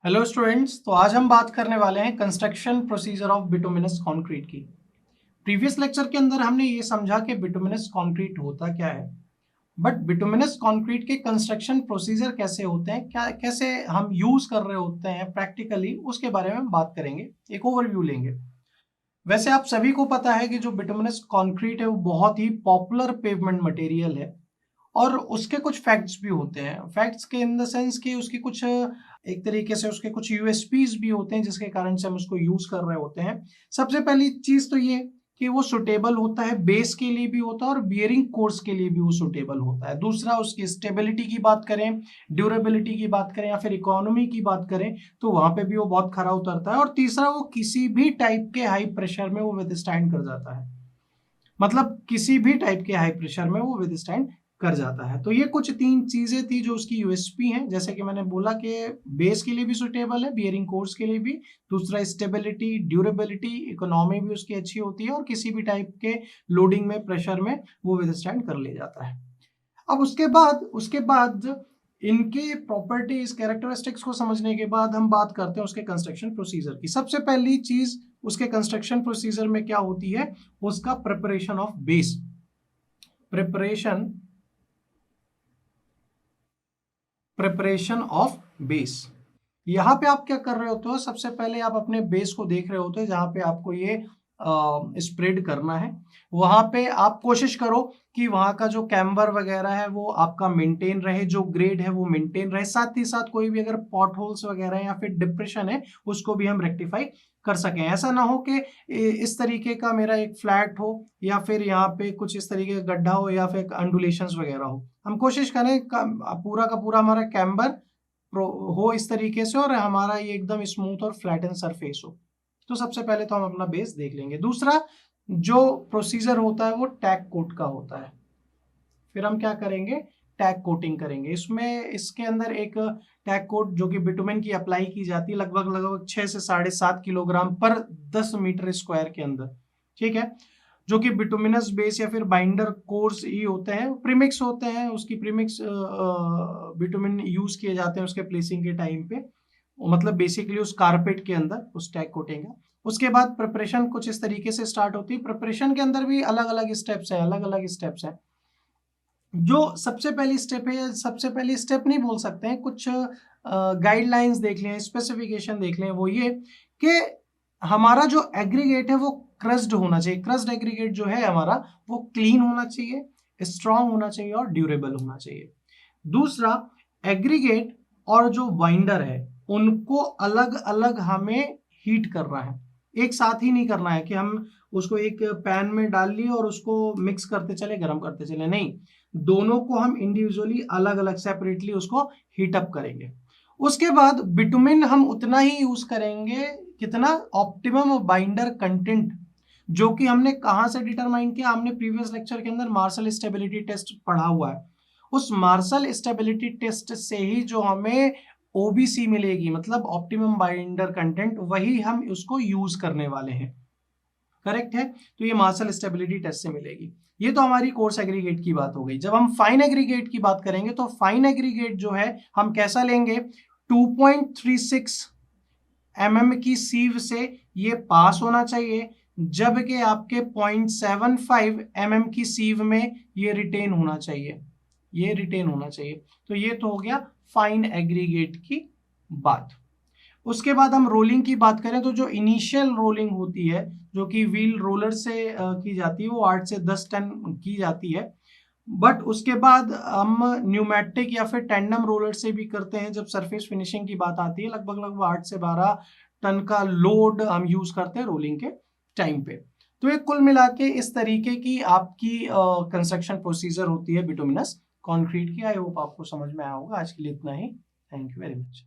Hello students, तो आज हम बात करने वाले हैं construction procedure of bituminous concrete की। प्रीवियस लेक्चर के अंदर हमने ये समझा कि बिटुमिनस कंक्रीट होता क्या है, बट बिटुमिनस कंक्रीट के कंस्ट्रक्शन प्रोसीजर कैसे होते हैं, क्या कैसे हम यूज कर रहे होते हैं प्रैक्टिकली, उसके बारे में हम बात करेंगे, एक ओवरव्यू लेंगे। वैसे आप सभी को पता है कि जो बिटुमिनस कंक्रीट है वो बहुत ही पॉपुलर पेवमेंट मटेरियल है और उसके कुछ फैक्ट्स भी होते हैं। फैक्ट्स के इन द सेंस कि उसकी कुछ एक तरीके से उसके कुछ यूएसपीज भी होते हैं जिसके कारण से हम उसको यूज कर रहे होते हैं। सबसे पहली चीज तो ये कि वो सुटेबल होता है, बेस के लिए भी होता है और बियरिंग कोर्स के लिए भी वो सुटेबल होता है। दूसरा, उसकी स्टेबिलिटी की बात करें, ड्यूरेबिलिटी की बात करें या फिर इकोनॉमी की बात करें तो वहां पे भी वो बहुत खरा उतरता है। और तीसरा, वो किसी भी टाइप के हाई प्रेशर में वो विदस्टैंड कर जाता है, मतलब किसी भी टाइप के हाई प्रेशर में वो विदस्टैंड कर जाता है। तो ये कुछ तीन चीजें थी जो उसकी यूएसपी हैं। जैसे कि मैंने बोला कि बेस के लिए भी सुटेबल है, बियरिंग कोर्स के लिए भी। दूसरा, स्टेबिलिटी, ड्यूरेबिलिटी, इकोनॉमी भी उसकी अच्छी होती है और किसी भी टाइप के लोडिंग में, प्रेशर में वो विदस्टैंड कर ले जाता है। अब उसके बाद इनके प्रॉपर्टीज, कैरेक्टरिस्टिक्स को समझने के बाद हम बात करते हैं उसके कंस्ट्रक्शन प्रोसीजर की। सबसे पहली चीज उसके कंस्ट्रक्शन प्रोसीजर में क्या होती है, उसका preparation of base. Preparation of base. यहां पे आप क्या कर रहे होते हो, सबसे पहले आप अपने बेस को देख रहे होते हो जहां पे आपको ये स्प्रेड करना है। वहां पे आप कोशिश करो कि वहां का जो कैम्बर वगैरह है वो आपका मेंटेन रहे, जो ग्रेड है वो मेंटेन रहे। साथ ही साथ कोई भी अगर पॉट होल्स वगैरह या फिर डिप्रेशन है उसको भी हम रेक्टिफाई कर सकें। ऐसा ना हो कि इस तरीके का मेरा एक फ्लैट हो या फिर यहाँ पे कुछ इस तरीके का गड्ढा हो या फिर अंडुलेशंस वगैरह हो। हम कोशिश करें पूरा का पूरा हमारा कैम्बर हो इस तरीके से और हमारा ये एकदम स्मूथ और फ्लैटन सरफेस हो। तो सबसे पहले तो हम अपना बेस देख लेंगे। दूसरा जो प्रोसीजर होता है वो टैग कोट का होता है। फिर हम क्या करेंगे, टैग कोटिंग करेंगे। इसके अंदर एक टैग कोट जो कि बिटुमेन की अप्लाई की जाती है लगभग लगभग 6 से 7.5 किलोग्राम पर 10 मीटर स्क्वायर के अंदर, ठीक है, जो कि बिटुमिनस बेस या फिर बाइंडर कोर्स ही होते हैं, प्रीमिक्स होते हैं। उसकी प्रीमिक्स बिटुमिन यूज किए जाते हैं उसके प्लेसिंग के टाइम पे, मतलब बेसिकली उस कारपेट के अंदर उस टैग कोटिंग का। उसके बाद प्रिपरेशन कुछ इस तरीके से स्टार्ट होती है। प्रिपरेशन के अंदर भी अलग अलग स्टेप्स हैं, अलग अलग स्टेप्स हैं। जो सबसे पहली स्टेप है, सबसे पहली स्टेप नहीं बोल सकते हैं, कुछ गाइडलाइंस देख लें, स्पेसिफिकेशन देख लें, वो ये कि हमारा जो एग्रीगेट है वो क्रस्ड होना चाहिए। क्रस्ड एग्रीगेट जो है हमारा वो क्लीन होना चाहिए, स्ट्रांग होना चाहिए और ड्यूरेबल होना चाहिए। दूसरा, एग्रीगेट और जो बाइंडर है उनको अलग अलग हमें हीट करना है। एक साथ ही नहीं करना है कि हम उसको एक पैन में डाल लिए और उसको मिक्स करते चले, गर्म करते चले, नहीं, दोनों को हम इंडिविजुअली अलग अलग सेपरेटली उसको हीट अप करेंगे। उसके बाद बिटुमिन हम उतना ही यूज करेंगे, कितना, ऑप्टिमम बाइंडर कंटेंट, जो कि हमने कहां से डिटरमाइन किया, हमने प्रीवियस लेक्चर के अंदर मार्शल स्टेबिलिटी टेस्ट पढ़ा हुआ है। उस मार्शल स्टेबिलिटी टेस्ट से ही जो हमें ओबीसी मिलेगी, मतलब ऑप्टिमम बाइंडर कंटेंट, वही हम उसको यूज करने वाले हैं। करेक्ट है, तो ये मार्शल स्टेबिलिटी टेस्ट से मिलेगी। ये तो हमारी कोर्स एग्रीगेट की बात हो गई। जब हम फाइन एग्रीगेट की बात करेंगे तो फाइन एग्रीगेट जो है हम कैसा लेंगे, 2.36 की सीव से ये पास होना चाहिए, जबकि आपके 0.75 की सीव में ये रिटेन होना चाहिए, ये रिटेन होना चाहिए। तो ये तो हो गया फाइन एग्रीगेट की बात। उसके बाद हम रोलिंग की बात करें तो जो इनिशियल रोलिंग होती है जो कि व्हील रोलर से की जाती है वो 8 से 10 टन की जाती है। बट उसके बाद हम न्यूमेटिक या फिर टेंडम रोलर से भी करते हैं। जब सरफेस फिनिशिंग की बात आती है लगभग लगभग 8 से 12 टन का लोड हम यूज करते हैं रोलिंग के टाइम पे। तो ये कुल मिला के इस तरीके की आपकी कंस्ट्रक्शन प्रोसीजर होती है बिटुमिनस कंक्रीट की। आई होप आपको समझ में आया होगा। आज के लिए इतना ही। Thank you very much.